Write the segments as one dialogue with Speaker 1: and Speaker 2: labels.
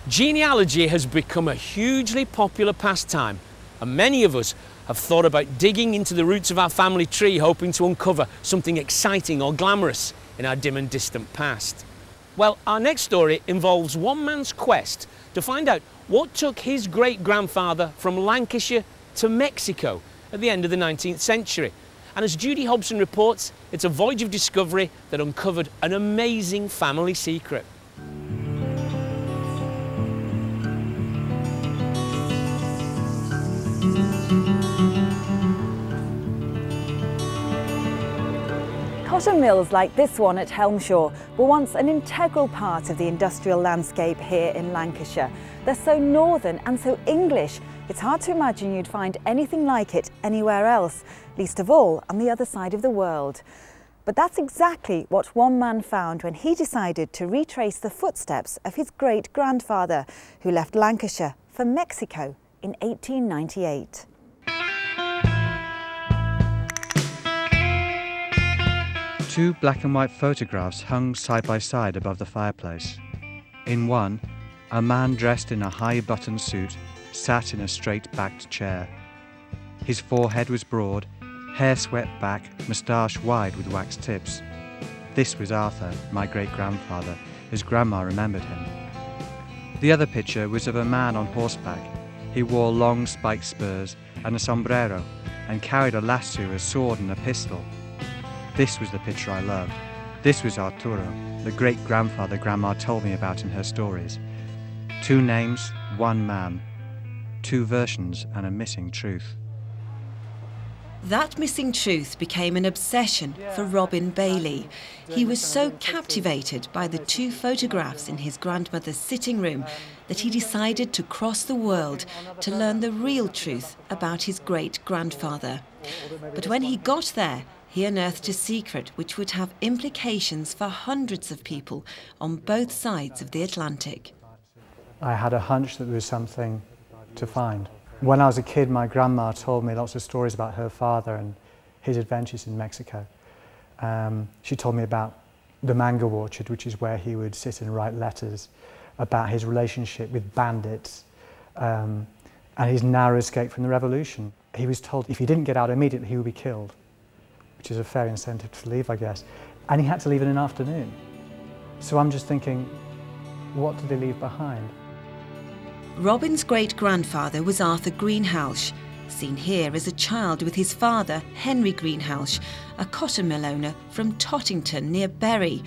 Speaker 1: Genealogy has become a hugely popular pastime, and many of us have thought about digging into the roots of our family tree, hoping to uncover something exciting or glamorous in our dim and distant past. Well, our next story involves one man's quest to find out what took his great-grandfather from Lancashire to Mexico at the end of the 19th century. And as Judy Hobson reports, it's a voyage of discovery that uncovered an amazing family secret.
Speaker 2: Cotton mills like this one at Helmshaw were once an integral part of the industrial landscape here in Lancashire. They're so northern and so English, it's hard to imagine you'd find anything like it anywhere else, least of all on the other side of the world. But that's exactly what one man found when he decided to retrace the footsteps of his great-grandfather, who left Lancashire for Mexico in 1898.
Speaker 3: Two black and white photographs hung side by side above the fireplace. In one, a man dressed in a high-button suit sat in a straight-backed chair. His forehead was broad, hair swept back, moustache wide with waxed tips. This was Arthur, my great-grandfather, as Grandma remembered him. The other picture was of a man on horseback. He wore long spiked spurs and a sombrero, and carried a lasso, a sword and a pistol. This was the picture I loved. This was Arturo, the great-grandfather Grandma told me about in her stories. Two names, one man. Two versions and a missing truth.
Speaker 4: That missing truth became an obsession for Robin Bayley. He was so captivated by the two photographs in his grandmother's sitting room that he decided to cross the world to learn the real truth about his great-grandfather. But when he got there, he unearthed a secret which would have implications for hundreds of people on both sides of the Atlantic.
Speaker 5: I had a hunch that there was something to find. When I was a kid, my grandma told me lots of stories about her father and his adventures in Mexico. She told me about the mango orchard, which is where he would sit and write letters, about his relationship with bandits, and his narrow escape from the revolution. He was told if he didn't get out immediately, he would be killed, which is a fair incentive to leave, I guess. And he had to leave in an afternoon. So I'm just thinking, what did he leave behind?
Speaker 4: Robin's great-grandfather was Arthur Greenhalgh, seen here as a child with his father, Henry Greenhalgh, a cotton mill owner from Tottington near Bury.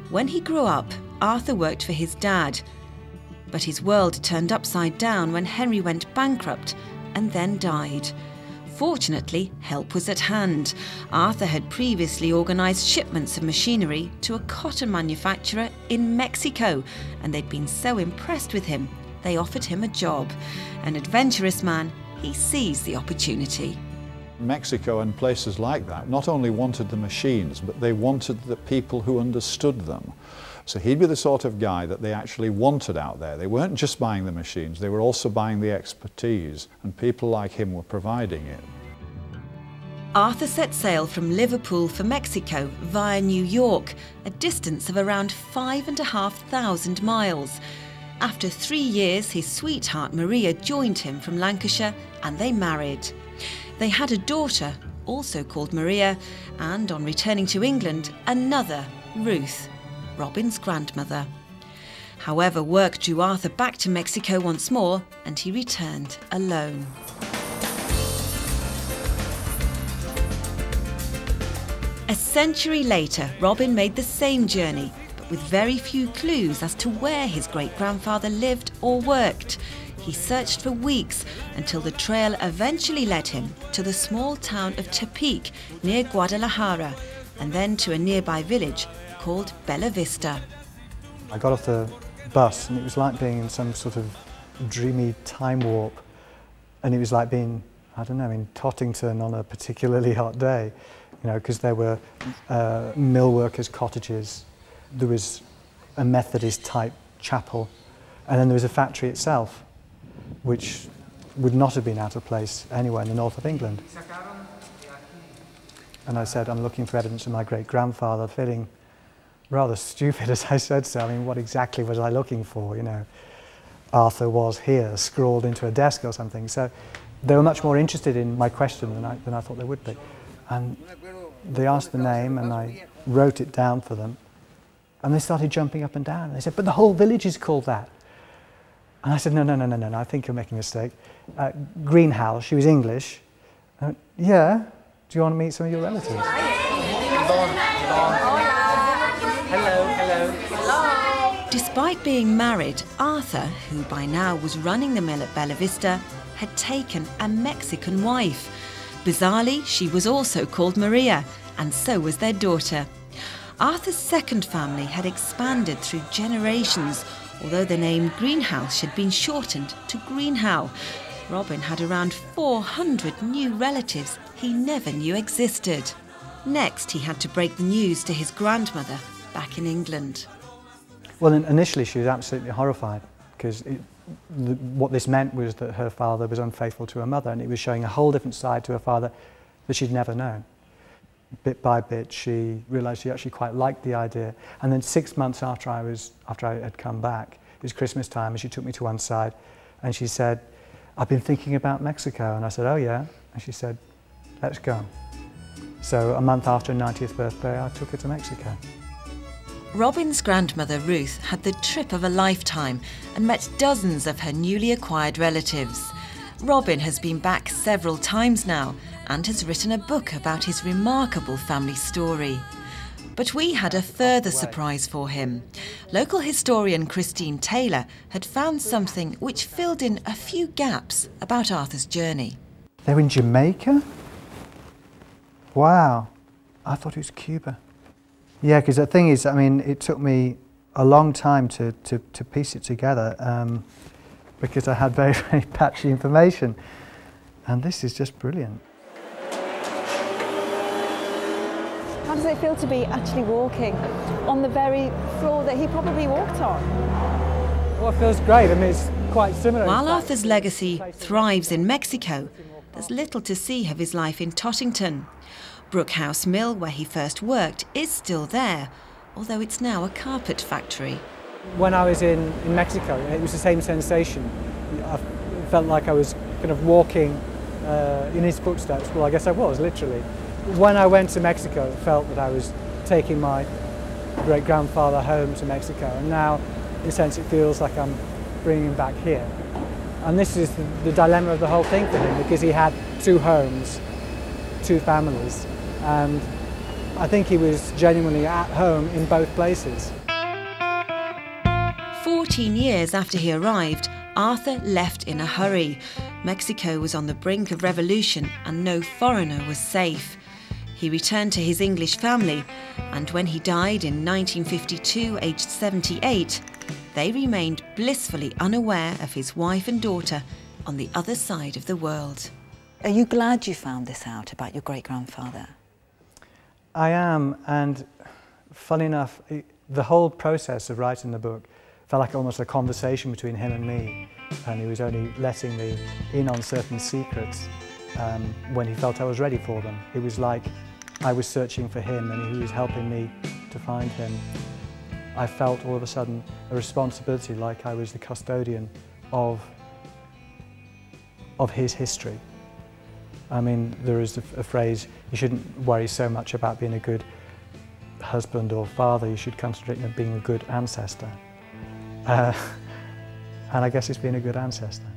Speaker 4: When he grew up, Arthur worked for his dad. But his world turned upside down when Henry went bankrupt and then died. Fortunately, help was at hand. Arthur had previously organised shipments of machinery to a cotton manufacturer in Mexico, and they'd been so impressed with him, they offered him a job. An adventurous man, he seized the opportunity.
Speaker 6: Mexico and places like that not only wanted the machines, but they wanted the people who understood them. So he'd be the sort of guy that they actually wanted out there. They weren't just buying the machines, they were also buying the expertise, and people like him were providing it.
Speaker 4: Arthur set sail from Liverpool for Mexico via New York, a distance of around 5,500 miles. After 3 years, his sweetheart Maria joined him from Lancashire and they married. They had a daughter, also called Maria, and on returning to England, another, Ruth, Robin's grandmother. However, work drew Arthur back to Mexico once more, and he returned alone. A century later, Robin made the same journey, but with very few clues as to where his great-grandfather lived or worked. He searched for weeks until the trail eventually led him to the small town of Tepic near Guadalajara, and then to a nearby village called Bella Vista.
Speaker 5: I got off the bus and it was like being in some sort of dreamy time warp, and it was like being, I don't know, in Tottington on a particularly hot day, you know, because there were mill workers' cottages, there was a Methodist type chapel, and then there was a factory itself, which would not have been out of place anywhere in the north of England. And I said, I'm looking for evidence of my great-grandfather, feeling rather stupid as I said so. I mean, what exactly was I looking for, you know? Arthur was here, scrawled into a desk or something. So they were much more interested in my question than I thought they would be. And they asked the name and I wrote it down for them. And they started jumping up and down. And they said, but the whole village is called that. And I said, no, I think you're making a mistake. Greenhouse, she was English. Yeah, do you want to meet some of your relatives?
Speaker 4: Hello. Despite being married, Arthur, who by now was running the mill at Bella Vista, had taken a Mexican wife. Bizarrely, she was also called Maria, and so was their daughter. Arthur's second family had expanded through generations, although the name Greenhouse had been shortened to Greenhow. Robin had around 400 new relatives he never knew existed. Next, he had to break the news to his grandmother back in England.
Speaker 5: Well, initially she was absolutely horrified, because what this meant was that her father was unfaithful to her mother, and it was showing a whole different side to her father that she'd never known. Bit by bit, she realised she actually quite liked the idea. And then 6 months after I had come back, it was Christmas time, and she took me to one side and she said, I've been thinking about Mexico. And I said, oh yeah? And she said, let's go. So a month after her 90th birthday, I took her to Mexico.
Speaker 4: Robin's grandmother Ruth had the trip of a lifetime and met dozens of her newly acquired relatives. Robin has been back several times now and has written a book about his remarkable family story. But we had a further surprise for him. Local historian Christine Taylor had found something which filled in a few gaps about Arthur's journey.
Speaker 5: They were in Jamaica? Wow, I thought it was Cuba. Yeah, because the thing is, I mean, it took me a long time to piece it together because I had very, very patchy information. And this is just brilliant.
Speaker 2: How does it feel to be actually walking on the very floor that he probably walked on?
Speaker 5: Well, it feels great. I mean, it's quite similar.
Speaker 4: While Arthur's legacy thrives in Mexico, there's little to see of his life in Tottington. Brookhouse Mill, where he first worked, is still there, although it's now a carpet factory.
Speaker 5: When I was in Mexico, it was the same sensation. I felt like I was kind of walking in his footsteps. Well, I guess I was, literally. When I went to Mexico, it felt that I was taking my great-grandfather home to Mexico, and now, in a sense, it feels like I'm bringing him back here. And this is the dilemma of the whole thing for him, because he had two homes, two families, and I think he was genuinely at home in both places.
Speaker 4: 14 years after he arrived, Arthur left in a hurry. Mexico was on the brink of revolution and no foreigner was safe. He returned to his English family, and when he died in 1952, aged 78, they remained blissfully unaware of his wife and daughter on the other side of the world.
Speaker 2: Are you glad you found this out about your great-grandfather?
Speaker 5: I am, and funny enough, the whole process of writing the book felt like almost a conversation between him and me, and he was only letting me in on certain secrets when he felt I was ready for them. It was like I was searching for him and he was helping me to find him. I felt all of a sudden a responsibility, like I was the custodian of his history. I mean, there is a phrase, you shouldn't worry so much about being a good husband or father, you should concentrate on being a good ancestor. And I guess it's being a good ancestor.